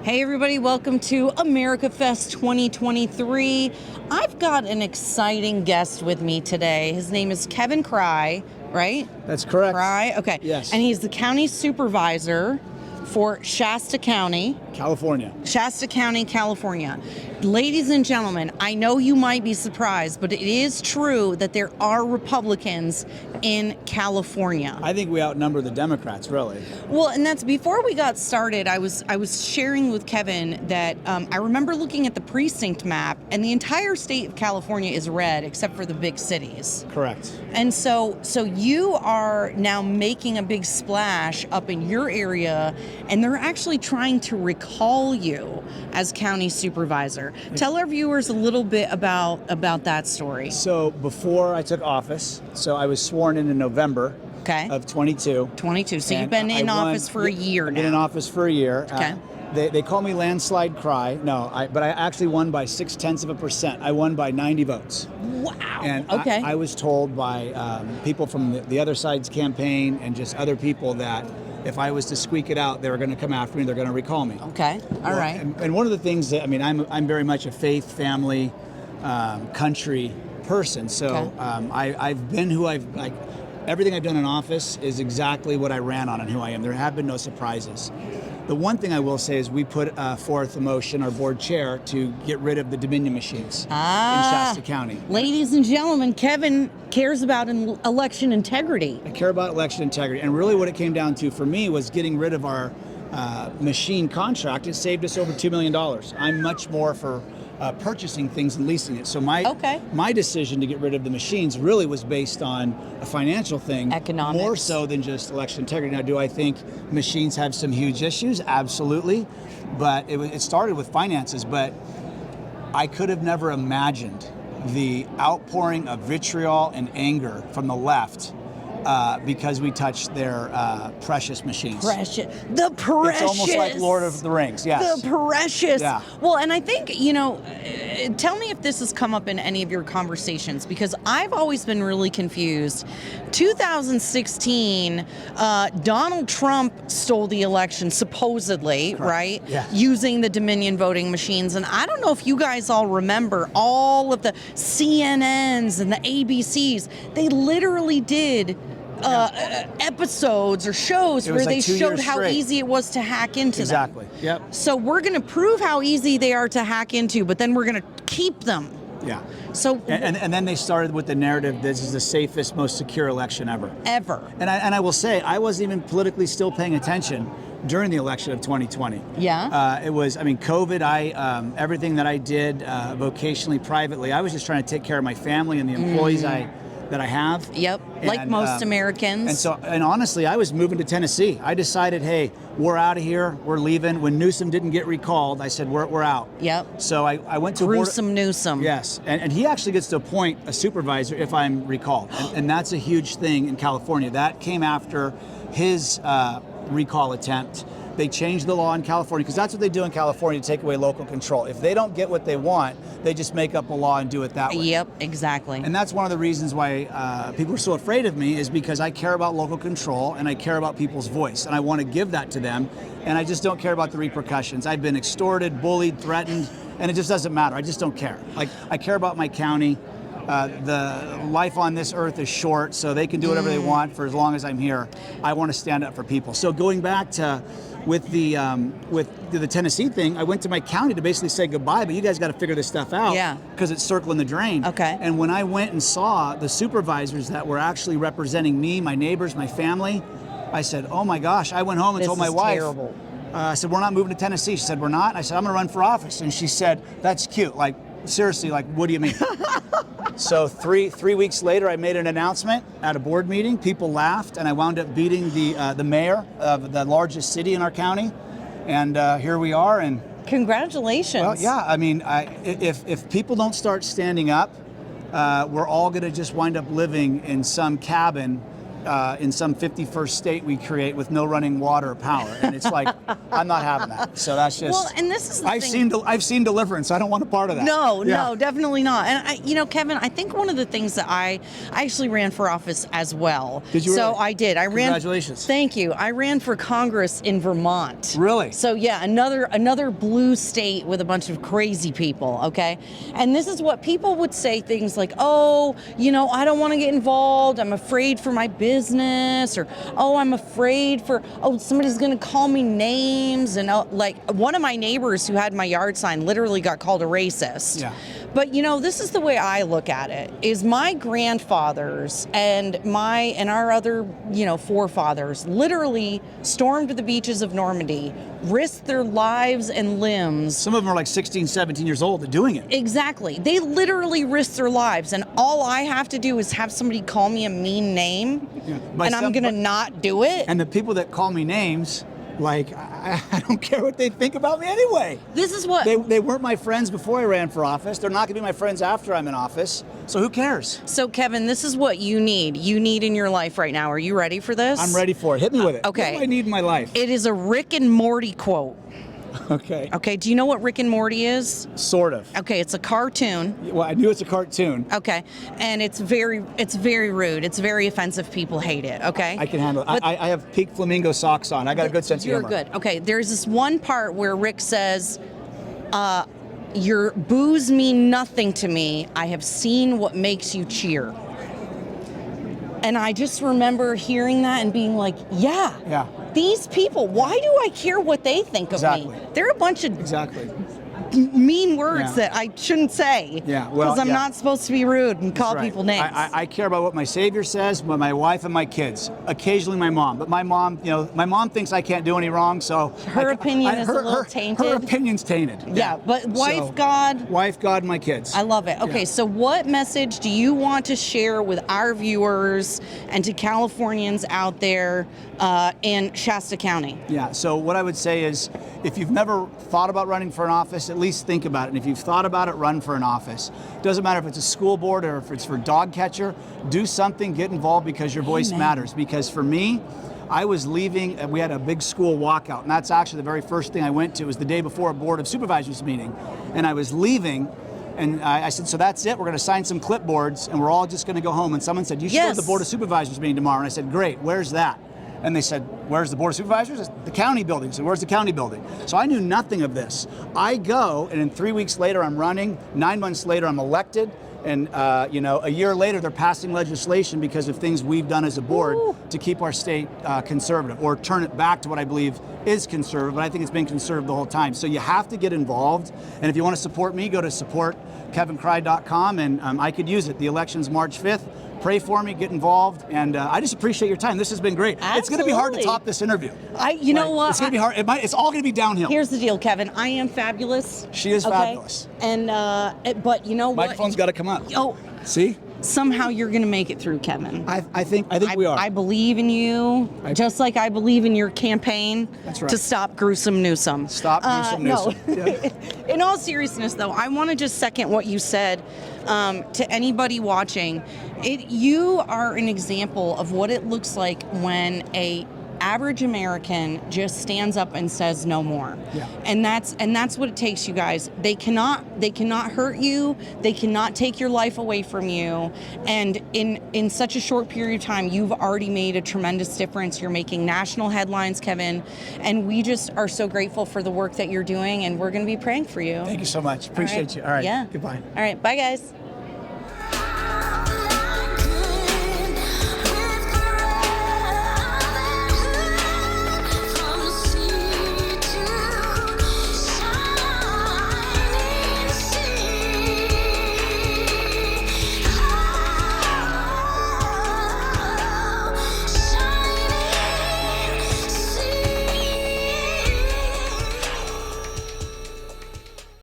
Hey everybody, welcome to America Fest 2023. I've got an exciting guest with me today. His name is Kevin Crye, right? That's correct. Crye, okay. Yes. And he's the county supervisor for Shasta County. California. Shasta County, California. Ladies and gentlemen, I know you might be surprised, but it is true that there are Republicans in California. I think we outnumber the Democrats, really. Well, and that's before we got started. I was sharing with Kevin that I remember looking at the precinct map, and the entire state of California is red except for the big cities. Correct. And so you are now making a big splash up in your area, and they're actually trying to recall you as county supervisor. Tell our viewers a little bit about that story. So before I took office, so I was sworn in November of 22. 22. So you've been in office for a year now. I've been in office for a year. Okay. They call me landslide Crye. No, but I actually won by 0.6%. I won by 90 votes. Wow. And okay. I was told by people from the other side's campaign and just other people that if I was to squeak it out, they were going to come after me and they're going to recall me. Okay. All right. And one of the things that, I'm very much a faith, family, country person. So Okay. I've been who everything I've done in office is exactly what I ran on and who I am. There have been no surprises. The one thing I will say is we put forth a motion, our board chair, to get rid of the Dominion machines in Shasta County. Ladies and gentlemen, Kevin cares about election integrity. I care about election integrity. And really what it came down to for me was getting rid of our machine contract. It saved us over $2 million. I'm much more for purchasing things and leasing it. So my decision to get rid of the machines really was based on a financial thing. Economics. More so than just election integrity. Now, do I think machines have some huge issues? Absolutely. But it started with finances. But I could have never imagined the outpouring of vitriol and anger from the left because we touched their precious machines. The precious. It's almost like Lord of the Rings, yes. The precious. Yeah. Well, and I think, tell me if this has come up in any of your conversations, because I've always been really confused. 2016, Donald Trump stole the election, supposedly, Correct. right? Yeah. Using the Dominion voting machines. And I don't know if you guys all remember all of the CNNs and the ABCs. They literally did episodes or shows where they showed how easy it was to hack into them. Exactly. Yep. So we're going to prove how easy they are to hack into, but then we're going to keep them. Yeah. So and then they started with the narrative, this is the safest, most secure election ever. And I will say, I wasn't even politically still paying attention during the election of 2020. Yeah. It was, COVID, everything that I did vocationally, privately, I was just trying to take care of my family and the employees that I have. Yep, like most Americans. And honestly, I was moving to Tennessee. I decided, hey, we're out of here, we're leaving. When Newsom didn't get recalled, I said, we're out. Yep. So I went to Newsom. Yes, and he actually gets to appoint a supervisor if I'm recalled. And that's a huge thing in California. That came after his recall attempt. They changed the law in California, because that's what they do in California to take away local control. If they don't get what they want, they just make up a law and do it that way. Yep, exactly. And that's one of the reasons why people are so afraid of me, is because I care about local control and I care about people's voice, and I want to give that to them, and I just don't care about the repercussions. I've been extorted, bullied, threatened, and it just doesn't matter. I just don't care. Like, I care about my county. The life on this earth is short, so they can do whatever they want for as long as I'm here. I want to stand up for people. So going back to with the Tennessee thing, I went to my county to basically say goodbye, but you guys got to figure this stuff out. Yeah. Because it's circling the drain. Okay. And when I went and saw the supervisors that were actually representing me, my neighbors, my family, I said, oh my gosh. I went home and told my wife. Terrible. I said, we're not moving to Tennessee. She said, we're not. I said, I'm going to run for office. And she said, that's cute. Like, seriously, like, what do you mean? So three weeks later, I made an announcement at a board meeting. People laughed, and I wound up beating the mayor of the largest city in our county. And here we are. And congratulations. Well, yeah. If people don't start standing up, we're all going to just wind up living in some cabin in some 51st state we create with no running water or power, and it's like I'm not having that. So that's just. Well, and this is the thing. I've seen Deliverance. I don't want a part of that. No, definitely not. And Kevin, I think one of the things that I actually ran for office as well. Did you? So really? I did. I ran. Congratulations. Thank you. I ran for Congress in Vermont. Really? So yeah, another blue state with a bunch of crazy people. Okay, and this is what people would say things like, oh, I don't want to get involved. I'm afraid for my business, or oh, I'm afraid for somebody's going to call me names, and like one of my neighbors who had my yard sign literally got called a racist. Yeah. But this is the way I look at it, is my grandfathers and our other, forefathers literally stormed the beaches of Normandy, risked their lives and limbs. Some of them are like 16, 17 years old doing it. Exactly. They literally risked their lives, and all I have to do is have somebody call me a mean name, and I'm going to not do it. And the people that call me names, like, I don't care what they think about me anyway. This is what... They weren't my friends before I ran for office. They're not going to be my friends after I'm in office. So who cares? So, Kevin, this is what you need. You need in your life right now. Are you ready for this? I'm ready for it. Hit me with it. Okay. What do I need in my life? It is a Rick and Morty quote. Okay. Okay, do you know what Rick and Morty is? Sort of. Okay, it's a cartoon. Well, I knew it's a cartoon. Okay, and it's very rude. It's very offensive. People hate it. Okay. I can handle it. I have pink flamingo socks on. I got a good sense of humor. You're good. Okay, there's this one part where Rick says, your boos mean nothing to me. I have seen what makes you cheer. And I just remember hearing that and being like, yeah. These people, why do I care what they think of me? They're a bunch of mean words that I shouldn't say. Because I'm not supposed to be rude and call people names. I care about what my Savior says, what my wife and my kids. Occasionally my mom. But my mom, my mom thinks I can't do any wrong, so... Her opinion is a little tainted. Her opinion's tainted. Yeah, but wife, God... Wife, God, my kids. I love it. Okay, so what message do you want to share with our viewers and to Californians out there in Shasta County? Yeah, so what I would say is, if you've never thought about running for an office, at least think about it. And if you've thought about it, run for an office. Doesn't matter if it's a school board or if it's for dog catcher, do something, get involved, because your voice matters. Because for me, I was leaving, and we had a big school walkout, and that's actually the very first thing I went to. It was the day before a Board of Supervisors meeting. And I was leaving, and I said, so that's it, we're going to sign some clipboards, and we're all just going to go home. And someone said, you should go to the Board of Supervisors meeting tomorrow. And I said, great, where's that? And they said, where's the Board of Supervisors? I said, the county building. So where's the county building? So I knew nothing of this. I go, and then 3 weeks later I'm running, 9 months later I'm elected, and a year later they're passing legislation because of things we've done as a board to keep our state conservative, or turn it back to what I believe is conservative, but I think it's been conservative the whole time. So you have to get involved, and if you want to support me, go to supportkevincrye.com, and I could use it. The election's March 5th. Pray for me, get involved, and I just appreciate your time. This has been great. Absolutely. It's going to be hard to top this interview. You know what? It's going to be hard. It's all going to be downhill. Here's the deal, Kevin. I am fabulous. She is fabulous. And but you know what? Microphone's got to come up. Oh, see? Somehow you're going to make it through, Kevin. I think we are. I believe in you, just like I believe in your campaign to stop gruesome Newsom. Stop gruesome Newsom. No. In all seriousness, though, I want to just second what you said to anybody watching. You are an example of what it looks like when a average American just stands up and says no more. And that's what it takes, you guys. They cannot hurt you. They cannot take your life away from you. And in such a short period of time, you've already made a tremendous difference. You're making national headlines, Kevin, and we just are so grateful for the work that you're doing, and we're going to be praying for you. Thank you so much. Appreciate you. All right. Yeah. Goodbye. All right. Bye, guys.